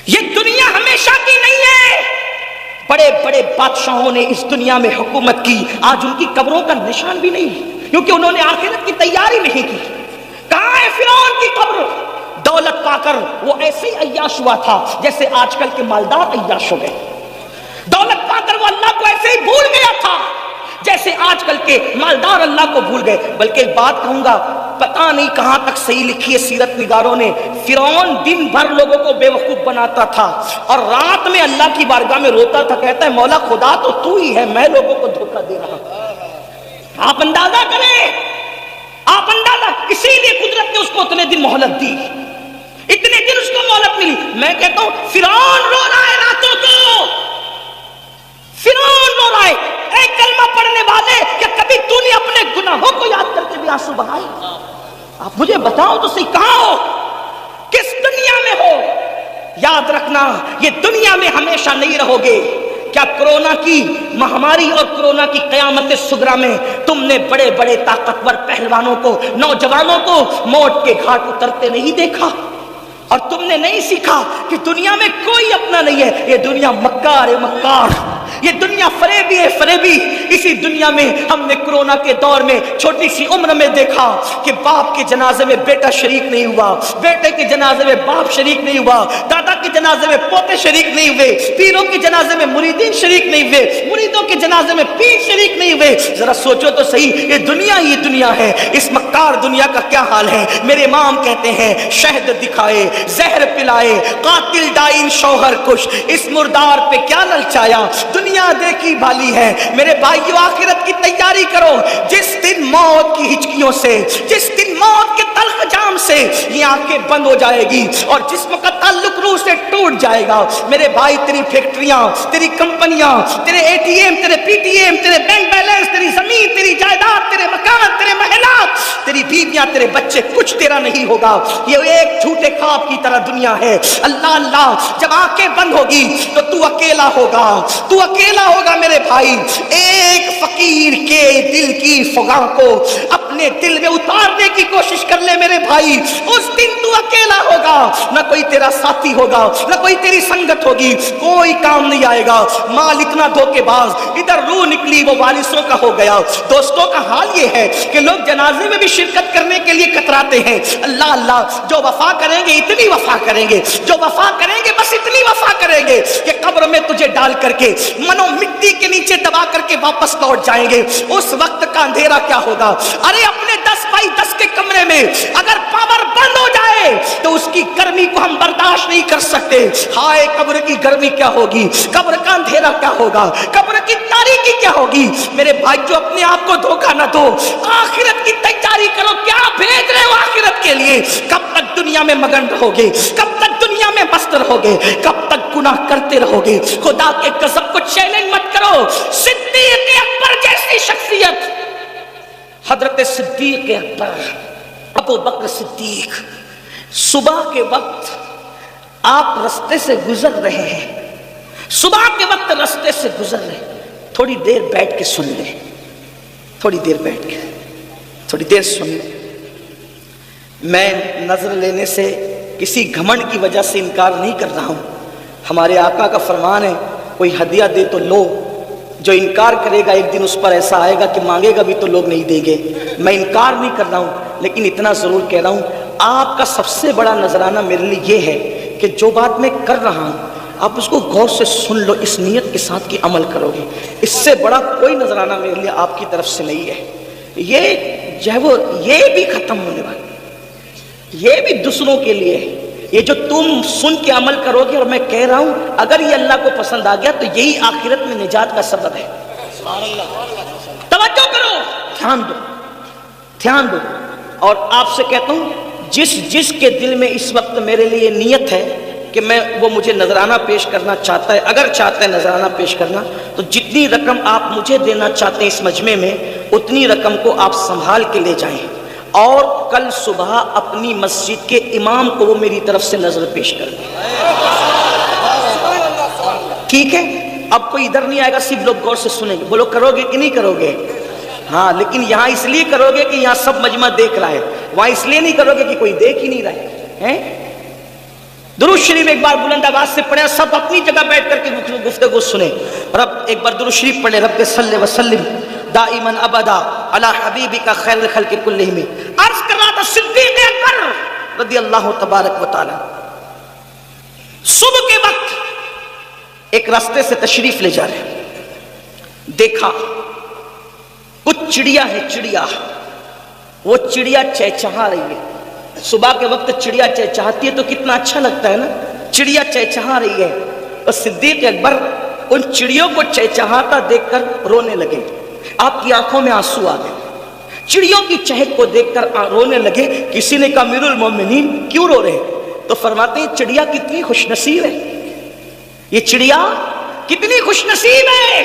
یہ دنیا ہمیشہ کی نہیں ہے. بڑے بڑے بادشاہوں نے اس دنیا میں حکومت کی، آج ان کی قبروں کا نشان بھی نہیں، کیونکہ انہوں نے آخرت کی تیاری نہیں کی. کہاں ہے فرعون کی قبر؟ دولت پا کر وہ ایسے ہی عیاش ہوا تھا جیسے آج کل کے مالدار عیاش ہو گئے. دولت پا کر وہ اللہ کو ایسے ہی بھول گیا تھا جیسے آج کل کے مالدار اللہ کو بھول گئے. بلکہ ایک بات کہوں گا، پتہ نہیں کہاں تک صحیح لکھی ہے سیرت نگاروں نے، فرعون دن بھر لوگوں کو بیوقوف بناتا تھا اور رات میں اللہ کی بارگاہ میں روتا تھا، کہتا ہے مولا خدا تو ہی ہے، میں لوگوں کو دھوکہ دے رہا ہوں. آپ اندازہ کریں، آپ اندازہ، اسی لیے قدرت نے اس کو اتنے دن مہلت دی، اتنے دن اس کو مہلت ملی. میں کہتا ہوں فرعون رو رہا ہے راتوں کو، فرعون رو رہا ہے. اے کلمہ پڑھنے والے، کیا کبھی تو نے اپنے گناہوں کو یاد کر کے بھی آنسو بہائے؟ آپ مجھے بتاؤ تو صحیح، کہاں ہو، کس دنیا میں ہو؟ یاد رکھنا یہ دنیا میں ہمیشہ نہیں رہو گے. کیا کرونا کی مہاماری اور کرونا کی قیامت صغریٰ میں تم نے بڑے بڑے طاقتور پہلوانوں کو، نوجوانوں کو موت کے گھاٹ اترتے نہیں دیکھا؟ اور تم نے نہیں سیکھا کہ دنیا میں کوئی اپنا نہیں ہے، یہ دنیا مکار ہے مکار، یہ دنیا فریبی ہے فریبی. اسی دنیا میں ہم نے کرونا کے دور میں چھوٹی سی عمر میں دیکھا کہ باپ کے جنازے میں بیٹا شریک نہیں ہوا، بیٹے کے جنازے میں باپ شریک نہیں ہوا، دادا کے جنازے میں پوتے شریک نہیں ہوئے، پیروں کے جنازے میں مریدین شریک نہیں ہوئے، مریدوں کے جنازے میں پیر شریک نہیں ہوئے. ذرا سوچو تو صحیح، یہ دنیا ہے. اس مکار دنیا کا کیا حال ہے؟ میرے امام کہتے ہیں شہد دکھائے، زہر پلائے، قاتل ڈائن شوہر کش، اس مردار پہ کیا للچایا، دنیا دیکھی بھالی ہے. میرے بھائیو آخرت کی تیاری کرو. جس دن موت کی ہچکیوں سے، جس دن موت کے تلخ جام سے یہ آنکھیں بند ہو جائے گی اور جسم کا تعلق روح سے ٹوٹ جائے گا، میرے بھائی تیری فیکٹریاں، تیری کمپنیاں، تیرے اے ٹی ایم، تیرے پی ٹی ایم، تیرے بینک بیلنس، تیری زمین، تیری جائیداد، تیرے مکان، تیرے محلات، تیری بیویاں، تیرے بچے، کچھ تیرا نہیں ہوگا. یہ ایک جھوٹے خواب کی طرح دنیا ہے. اللہ اللہ، جب آنکھیں بند ہوگی تو تو اکیلا ہوگا، تو اکیلا ہوگا میرے بھائی. ایک فقیر کے دل کی فغاں کو اپنے دل میں اتارنے کی کوشش کر لے میرے بھائی. اس دن تو اکیلا ہوگا، نہ کوئی تیرا ساتھی ہوگا، نہ کوئی تیری سنگت ہوگی، کوئی کام نہیں آئے گا. مال اتنا دھوکے باز، ادھر روح نکلی وہ وارثوں کا ہو گیا. دوستوں کا حال یہ ہے کہ لوگ جنازے میں بھی شرکت کرنے کے لیے کتراتے ہیں. اللہ اللہ، جو وفا کریں گے اتنی وفا کریں گے، جو وفا کریں گے بس اتنی وفا کریں گے کہ قبر میں تجھے ڈال کر کے منو مٹی کے نیچے دبا کر کے واپس لوٹ جائیں گے. اس وقت کا اندھیرا کیا ہوگا؟ ارے اپنے 10x10 کے کمرے میں اگر پاور بند ہو جائے تو اس کی گرمی کو ہم برداشت نہیں کر سکتے. ہائے قبر کی گرمی کیا ہوگی، قبر کا اندھیرا کیا ہوگا، قبر کی تاریکی کیا ہوگی. میرے بھائی جو اپنے آپ کو دھوکہ نہ دو، آخرت کی تیاری کرو. کیا بھیج رہے ہو آخرت کے لیے؟ کب تک دنیا میں مگن رہو گے؟ کب تک دنیا میں مست رہو گے؟ کب تک گناہ کرتے رہو گے؟ خدا کے غضب کو چیلنج مت کرو. صدیق اکبر جیسی شخصیت، حضرت صدیق اکبر، ابو بکر صدیق، صبح کے وقت آپ رستے سے گزر رہے ہیں، صبح کے وقت رستے سے گزر رہے ہیں. تھوڑی دیر بیٹھ کے سن لیں، تھوڑی دیر بیٹھ کے، تھوڑی دیر سن لیں. میں نظر لینے سے کسی گھمنڈ کی وجہ سے انکار نہیں کر رہا ہوں. ہمارے آقا کا فرمان ہے کوئی ہدیہ دے تو لو، جو انکار کرے گا ایک دن اس پر ایسا آئے گا کہ مانگے گا بھی تو لوگ نہیں دیں گے. میں انکار نہیں کر رہا ہوں، لیکن اتنا ضرور کہہ رہا ہوں آپ کا سب سے بڑا نذرانہ میرے لیے یہ ہے کہ جو بات میں کر رہا ہوں آپ اس کو غور سے سن لو، اس نیت کے ساتھ کہ عمل کرو گے. اس سے بڑا کوئی نذرانہ میرے لیے آپ کی طرف سے نہیں ہے. یہ جو ہے وہ یہ بھی ختم ہونے والا، یہ بھی دوسروں کے لیے ہے. یہ جو تم سن کے عمل کرو گے، اور میں کہہ رہا ہوں اگر یہ اللہ کو پسند آ گیا تو یہی آخرت میں نجات کا سبب ہے. توجہ کرو، دھیان دو، دھیان دو. اور آپ سے کہتا ہوں جس کے دل میں اس وقت میرے لیے نیت ہے کہ میں وہ مجھے نذرانہ پیش کرنا چاہتا ہے، اگر چاہتا ہے نذرانہ پیش کرنا، تو جتنی رقم آپ مجھے دینا چاہتے ہیں اس مجمع میں اتنی رقم کو آپ سنبھال کے لے جائیں، اور کل صبح اپنی مسجد کے امام کو وہ میری طرف سے نظر پیش کر دیں. ٹھیک ہے؟ اب کوئی ادھر نہیں آئے گا، صرف لوگ غور سے سنیں گے. بولو کرو گے کہ نہیں کرو گے؟ ہاں، لیکن یہاں اس لیے کرو گے کہ یہاں سب مجمع دیکھ رہا ہے، وہاں اس لیے نہیں کرو گے کہ کوئی دیکھ ہی نہیں رہا ہے. दुरूद शरीफ एक बार बुलंद आवाज से पढ़े, सब अपनी जगह बैठ करके गुफ्तगू सुने। और अब एक बार दुरूद शरीफ पढ़े, रब्बे सल्ले व सल्लिम दाइमन अबदा अला हबीबिका खैरुल खल्क़ि कुल्लिहिम। अर्ज कर रहा था सिद्दीक़ अकबर रज़ी अल्लाह तबारक व तआला, सुबह के वक्त एक रास्ते से तशरीफ ले जा रहे, देखा कुछ चिड़िया है, चिड़िया, वो चिड़िया चहचहा रही है। सुबह के वक्त चिड़िया चहचहाती है तो कितना अच्छा लगता है ना, चिड़िया चहचहा रही है। और सिद्दीक़ अकबर उन चिड़ियों को चहचहाता देखकर रोने लगे, आपकी आंखों में आंसू आ गए। चिड़ियों की चहक को देखकर रोने लगे। किसी ने कहा अमीरुल मोमिनीन क्यों रो रहे? तो फरमाते हैं चिड़िया कितनी खुशनसीब है, ये चिड़िया कितनी खुशनसीब है।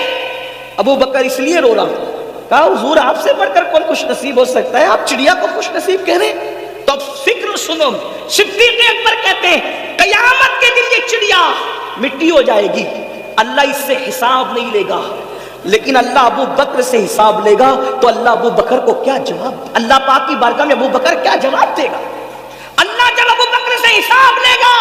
अबू बकर इसलिए रो रहा। कहा हुजूर आपसे बढ़कर कौन खुशनसीब हो सकता है, आप चिड़िया को खुशनसीब कह रहे हैं? तो अब फिक्र सुनो, सिद्दीक़ अकबर कहते हैं कयामत के दिन ये चिड़िया मिट्टी हो जाएगी, अल्लाह इससे हिसाब नहीं लेगा, लेकिन अल्लाह अबू बकर से हिसाब लेगा। तो अल्लाह अबू बकर को क्या जवाब, अल्लाह पाक की बारगाह में अबू बकर क्या जवाब देगा? अल्लाह जब अबू बकर से हिसाब लेगा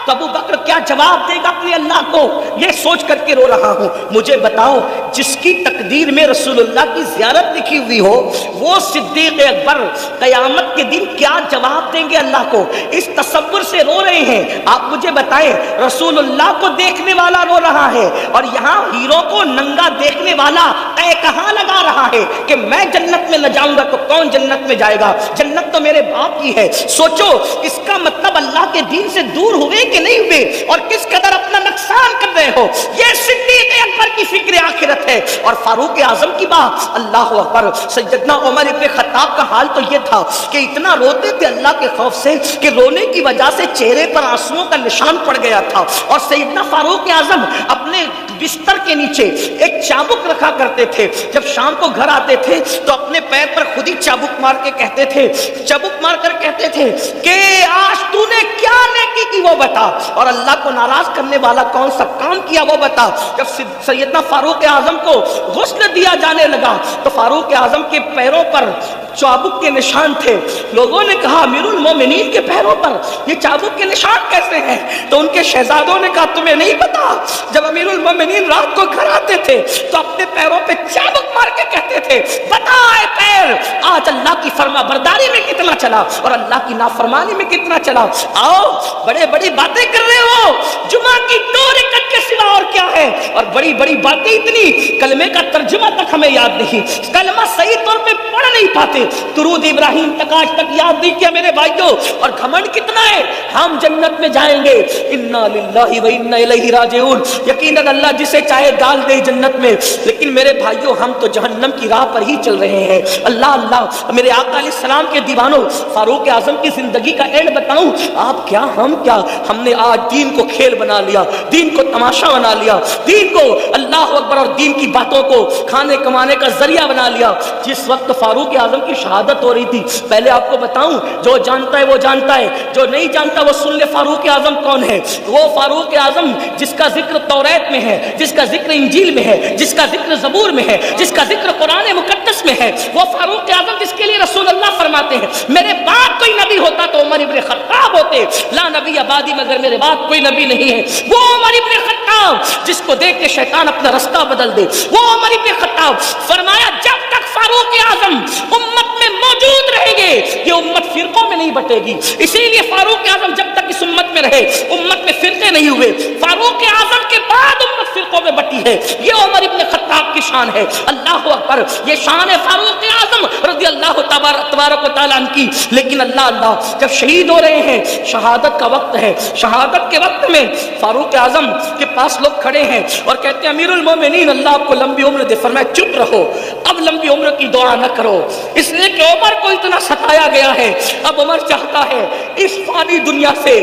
तो अबू बकर क्या जवाब देगा अपने अल्लाह को? ये सोच करके रो रहा हूं। मुझे बताओ, जिसकी तकदीर में रसूलुल्लाह की ज़ियारत लिखी हुई हो, वो सिद्दीक़ अकबर क़यामत के दिन क्या जवाब देंगे अल्लाह को? इस तसव्वुर से रो रहे हैं। आप मुझे बताएं, रसूलुल्लाह को देखने वाला रो रहा है और यहाँ हीरो को नंगा देखने वाला तय कहाँ लगा रहा है कि मैं जन्नत में न जाऊंगा तो कौन जन्नत में जाएगा, जन्नत तो मेरे बाप की है। सोचो, इसका मतलब अल्लाह के दीन से दूर हुए कि नहीं हुए, और किस कदर अपना नुकसान कर रहे हो। ये सिद्दीक़ अकबर की फिक्र आखिरत है। और फारूक आजम की बात, अल्लाह अकबर, सैयदना उमर इब्न खत्ताब का हाल तो ये था कि इतना रोते थे अल्लाह के खौफ से कि रोने की वजह से चेहरे पर आंसुओं का निशान पड़ गया था। और सैयदना फारूक आजम अपने बिस्तर के नीचे एक चाबुक रखा करते थे। जब शाम को घर आते थे तो अपने पैर पर खुद ही चाबुक मार के कहते थे, चाबुक मार कर कहते थे कि आज तूने क्या नेकी की वो बता, और अल्लाह को नाराज करने वाला कौन सा काम किया वो बता। जब सैयदना फारूक आजम को गुस्ल दिया जाने लगा तो फारूक आजम के पैरों पर चाबुक के निशान थे। लोगों ने कहा अमीरुल मोमिनीन के पैरों पर ये चाबुक के निशान कैसे हैं? तो उनके शहजादों ने कहा तुम्हें नहीं पता, जब अमीरुल मोमिनीन रात को घर आते थे तो अपने पैरों पे चाबुक मार के कहते थे बताए पैर आज अल्लाह की फर्मा बरदारी में कितना चला और अल्लाह की नाफरमानी में कितना चला। आओ, बड़े बड़ी बातें कर रहे हो, जुमा की 2 रकअत के सिवा और क्या है? और बड़ी बड़ी बातें इतनी, कलमे का तर्जुमा तक हमें याद नहीं, कलमा सही तौर पे पढ़ नहीं पाते, दुरूद इब्राहिम तक आज तक याद नहीं किया मेरे भाइयों। और घमंड कितना है, हम जन्नत में जाएंगे, इन्ना लिल्लाहि व इन्ना इलैहि राजिऊन, यकीनन अल्लाह जिसे चाहे डाल दे जन्नत में। लेकिन मेरे भाइयों, हम तो जहन्नम की राह पर ही चल रहे हैं। अल्लाह अल्लाह, मेरे आका अलैहिस्सलाम के दीवानों, फारूक आजम की जिंदगी का एंड बताऊं, आप क्या हम क्या, हमने आज दीन को खेल बना लिया, दीन को तमाशा बना लिया, दीन को अल्लाह अकबर और दीन की बातों को खाने कमाने का जरिया बना लिया। जिस वक्त फारूक आजम की शहादत हो रही थी, पहले आपको बताऊं, जो जानता है वो जानता है, जो नहीं जानता वो सुन ले फारूक आजम कौन है। वो फारूक आजम जिसका जिक्र तौरात में है, जिसका जिक्र इंजील में है, जिसका जिक्र ज़बूर में है, जिसका जिक्र कुरान मुकद्दस में है, वो फारूक आजम जिसके लिए रसूलुल्लाह फरमाते हैं मेरे बाद कोई नबी होता तो उमर इब्न खत्ताब होते, ला नबी आबादी मगर मेरे बाद कोई नबी नहीं है। वो उमर इब्न खत्ताब जिसको देख के शैतान अपना रास्ता बदल दे, वो उमर इब्न खत्ताब फरमाया जब तक फारूक आजम उम्मत में मौजूद रहेंगे ये उम्मत फिरकों में नहीं बटेगी। इसीलिए फारूक आजम जब तक इस उम्मत में रहे उम्मत में फिरके नहीं हुए, फारूक आजम के बाद उम्मत फिरकों में बटी है। ये उमर इब्न खत्ताब की शान है। अल्लाह अकबर, ये शान है फारूक आजम रज़ी अल्लाह तबारक व तआला की। लेकिन अल्लाह अल्लाह, जब शहीद हो रहे हैं, शहादत का वक्त है, शहादत के वक्त में फारूक आजम के पास लोग खड़े हैं और कहते हैं अमीरुल मोमिनीन अल्लाह आपको लंबी उम्र दे। फरमाया चुप रहो, अब लंबी उम्र की दुआ न करो, इसलिए कि उमर को इतना सताया गया है। अब उमर चाहता है इस फानी दुनिया से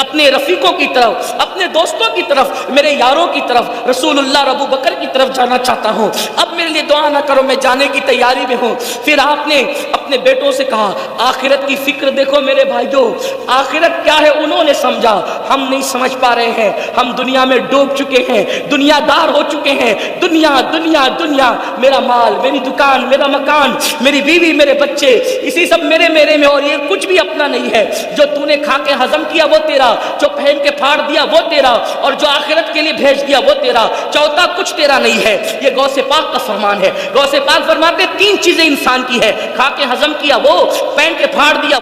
अपने रफीकों की तरफ, अपने दोस्तों की तरफ, मेरे यारों की तरफ, रसूलुल्लाह अबू बकर की तरफ जाना चाहता हूँ। अब मेरे लिए दुआ ना करो, मैं जाने की तैयारी में हूँ। फिर आपने अपने बेटों से कहा आखिरत की फिक्र देखो मेरे भाइयों, आखिरत क्या है उन्होंने समझा, हम नहीं समझ पा रहे हैं। हम दुनिया में डूब चुके हैं, दुनियादार हो चुके हैं। दुनिया दुनिया दुनिया, मेरा माल, मेरी दुकान, मेरा मकान, मेरी बीवी, मेरे बच्चे, इसी सब मेरे में, और ये कुछ भी अपना नहीं है। जो तूने खा के हजम किया वो तेरा, تیرا، جو پہن کے پھاڑ دیا وہ تیرا، اور جو آخرت کے لیے بھیج دیا وہ تیرا، چوتھا کچھ تیرا نہیں ہے۔ یہ غوث پاک کا فرمان ہے۔ غوث پاک فرماتے 3 چیزیں انسان کی ہے، کھا کے ہضم کیا وہ، پہن کے پھاڑ دیا